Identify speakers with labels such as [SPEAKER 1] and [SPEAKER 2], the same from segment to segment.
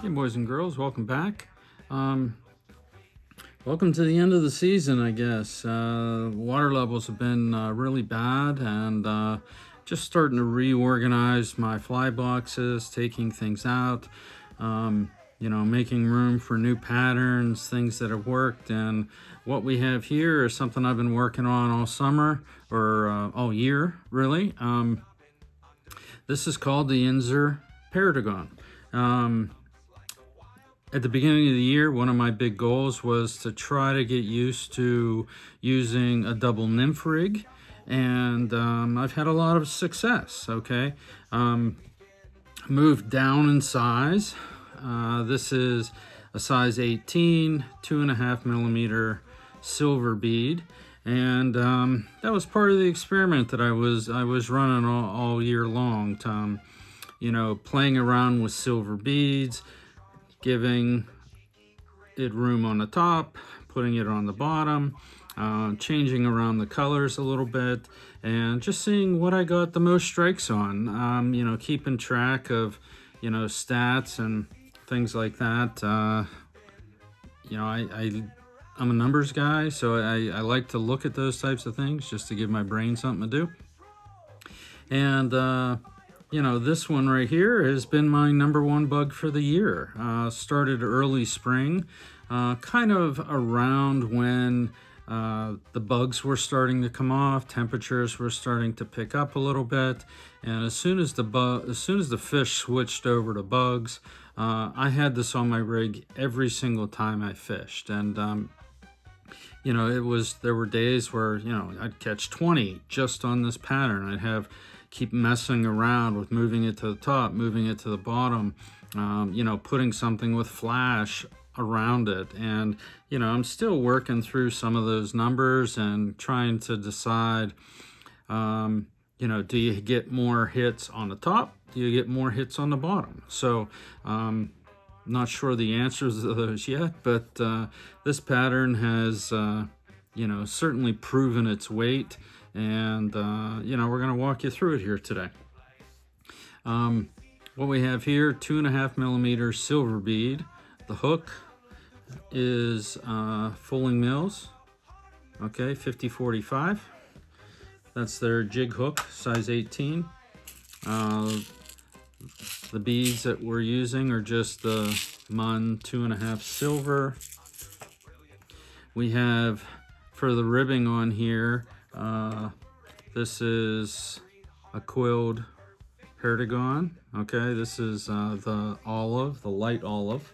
[SPEAKER 1] Hey boys and girls, welcome back. Um, Welcome to the end of the season, I guess. Water levels have been really bad, and just starting to reorganize my fly boxes, taking things out, making room for new patterns, things that have worked. And what we have here is something I've been working on all summer, or all year, really. This is called the Yinzer Perdigon. At the beginning of the year, one of my big goals was to try to get used to using a double nymph rig, and I've had a lot of success. Okay, moved down in size. This is a size 18, 2.5 millimeter silver bead, and that was part of the experiment that I was running all year long. Playing around with silver beads, giving it room on the top, putting it on the bottom, changing around the colors a little bit, and just seeing what I got the most strikes on. Keeping track of, stats and things like that. I'm a numbers guy, so I like to look at those types of things just to give my brain something to do. And this one right here has been my number one bug for the year. Started early spring, kind of around when the bugs were starting to come off, temperatures were starting to pick up a little bit, and as soon as the fish switched over to bugs, I had this on my rig every single time I fished. And there were days where I'd catch 20 just on this pattern. Keep messing around with moving it to the top, moving it to the bottom, putting something with flash around it. And, I'm still working through some of those numbers and trying to decide, do you get more hits on the top? Do you get more hits on the bottom? So, not sure the answers to those yet, but this pattern has, certainly proven its weight. And we're going to walk you through it here today. What we have here, 2.5 millimeter silver bead. The hook is Fulling Mills, okay, 5045. That's their jig hook, size 18. The beads that we're using are just the Mun 2.5 silver. We have, for the ribbing on here, this is a quilled Perdigon. Okay, this is the light olive.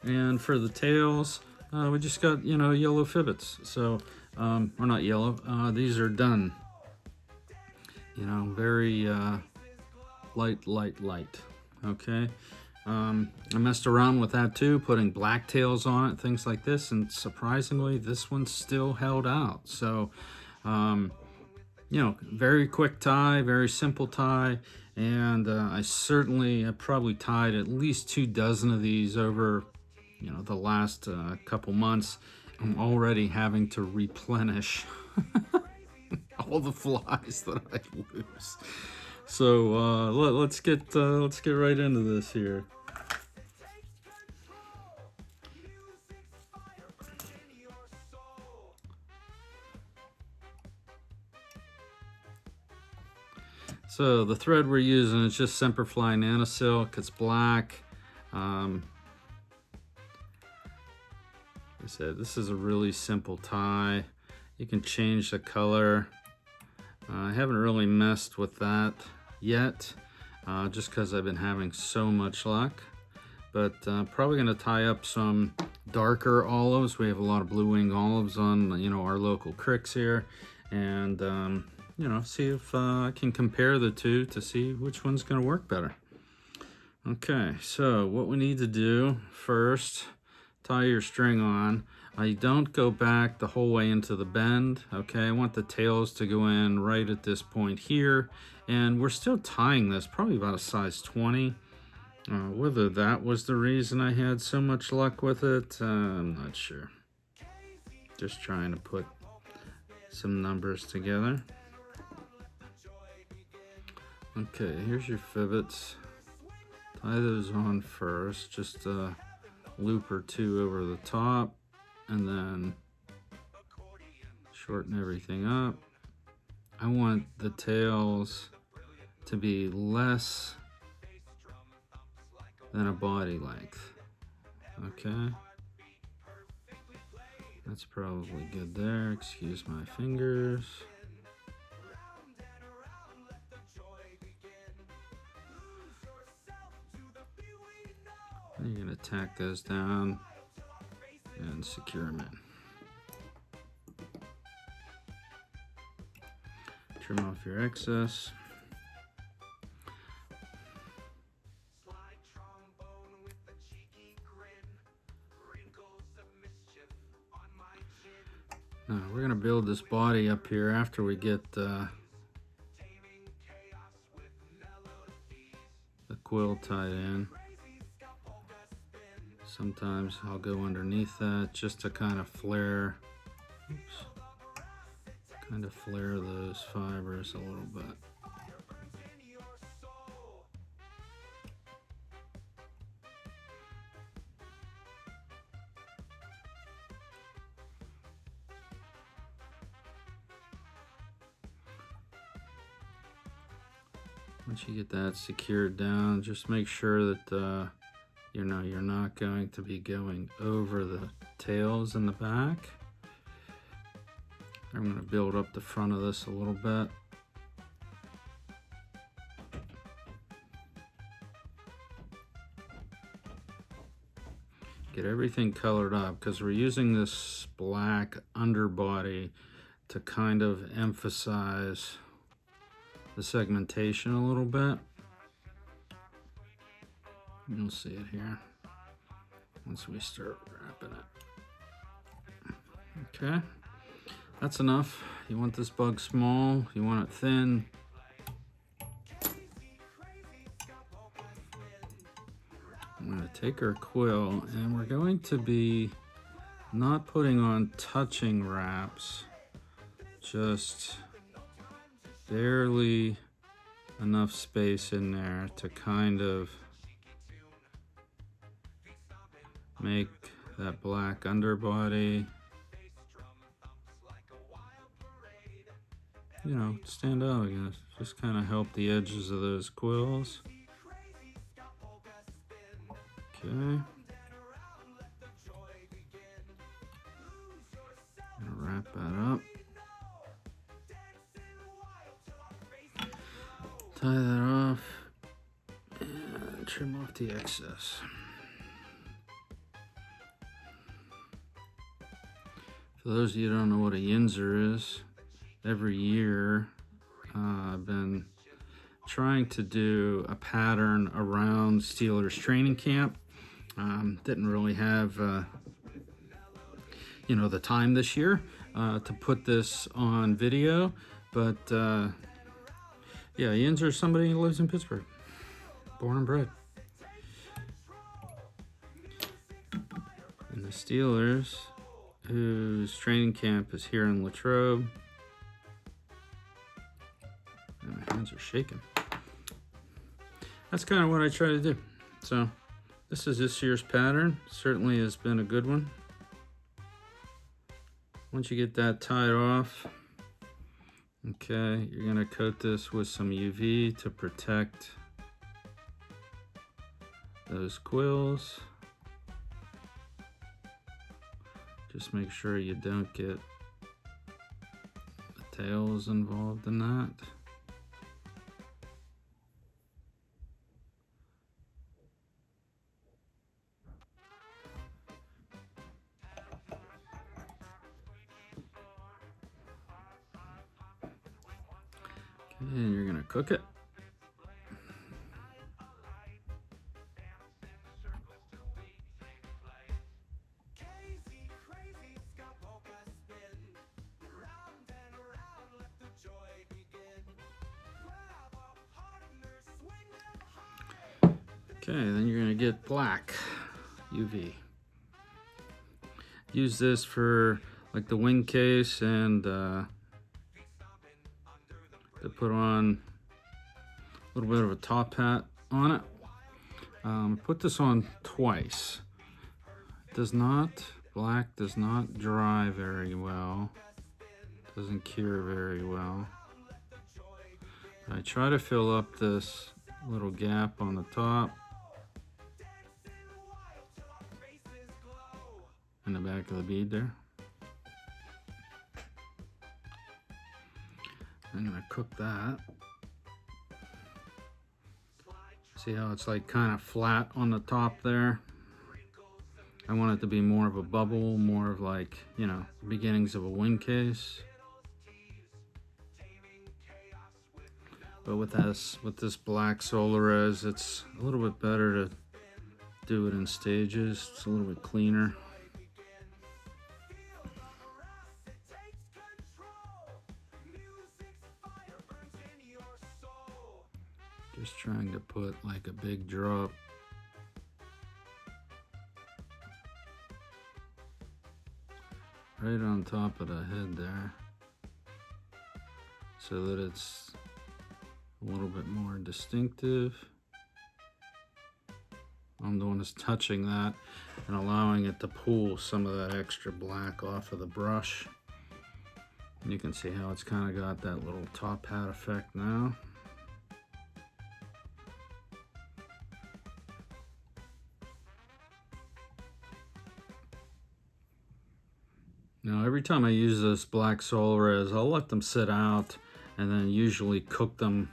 [SPEAKER 1] And for the tails, we just got, yellow Fibbits. So, or not yellow, these are done. Very light. Okay. I messed around with that too, putting black tails on it, things like this, and surprisingly, this one still held out. So, very quick tie, very simple tie, and I probably tied at least 24 of these over, the last couple months. I'm already having to replenish all the flies that I lose. So let's get right into this here. So the thread we're using is just Semperfli Nanosilk. It's black. Like I said, this is a really simple tie. You can change the color. I haven't really messed with that yet, just because I've been having so much luck. But probably going to tie up some darker olives. We have a lot of blue wing olives on, our local cricks here, and see if I can compare the two to see which one's going to work better. Okay, so what we need to do first, tie your string on. I don't go back the whole way into the bend. Okay, I want the tails to go in right at this point here, and we're still tying this probably about a size 20. Whether that was the reason I had so much luck with it, I'm not sure. Just trying to put some numbers together. Okay, here's your Fibbits. Tie those on first, just a loop or two over the top, and then shorten everything up. I want the tails to be less than a body length. Okay, that's probably good there. Excuse my fingers. And you're gonna tack those down and secure them in. Trim off your excess. Now we're gonna build this body up here after we get the quill tied in. Sometimes I'll go underneath that just to kind of flare, those fibers a little bit. Once you get that secured down, just make sure that you're not going to be going over the tails in the back. I'm going to build up the front of this a little bit. Get everything colored up because we're using this black underbody to kind of emphasize the segmentation a little bit. You'll see it here once we start wrapping it. Okay, that's enough. You want this bug small, you want it thin. I'm going to take our quill and we're going to be not putting on touching wraps, just barely enough space in there to kind of make that black underbody, stand out, I guess. Just kind of help the edges of those quills. Okay. Gonna wrap that up. Tie that off and trim off the excess. For those of you who don't know what a Yinzer is, every year I've been trying to do a pattern around Steelers training camp. Didn't really have the time this year to put this on video, but yeah, Yinzer is somebody who lives in Pittsburgh, born and bred. And the Steelers, whose training camp is here in Latrobe. And my hands are shaking. That's kind of what I try to do. So this is this year's pattern. Certainly has been a good one. Once you get that tied off, okay, you're gonna coat this with some UV to protect those quills. Just make sure you don't get the tails involved in that. Okay, and you're gonna cook it. Okay, then you're gonna get black UV. Use this for like the wing case and to put on a little bit of a top hat on it. Put this on twice. Black does not dry very well. Doesn't cure very well. I try to fill up this little gap on the top in the back of the bead there. I'm gonna cook that. See how it's like kind of flat on the top there? I want it to be more of a bubble, more of like, you know, beginnings of a wing case. But with this black Solarez, it's a little bit better to do it in stages. It's a little bit cleaner. Just trying to put like a big drop. Right on top of the head there, so that it's a little bit more distinctive. I'm the one that's touching that and allowing it to pull some of that extra black off of the brush. And you can see how it's kind of got that little top hat effect now. Now every time I use this black Solarez, I'll let them sit out and then usually cook them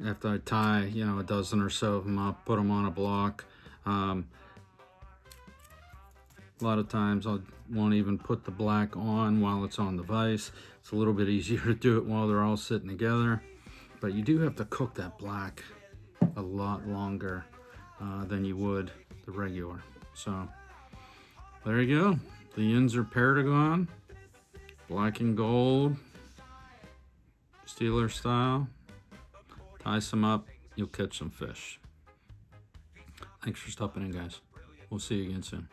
[SPEAKER 1] after I tie, you know, a dozen or so of them up, put them on a block. A lot of times I won't even put the black on while it's on the vise. It's a little bit easier to do it while they're all sitting together. But you do have to cook that black a lot longer than you would the regular. So there you go. The Yinzer Perdigon, black and gold, Steeler style. Tie some up, you'll catch some fish. Thanks for stopping in, guys. We'll see you again soon.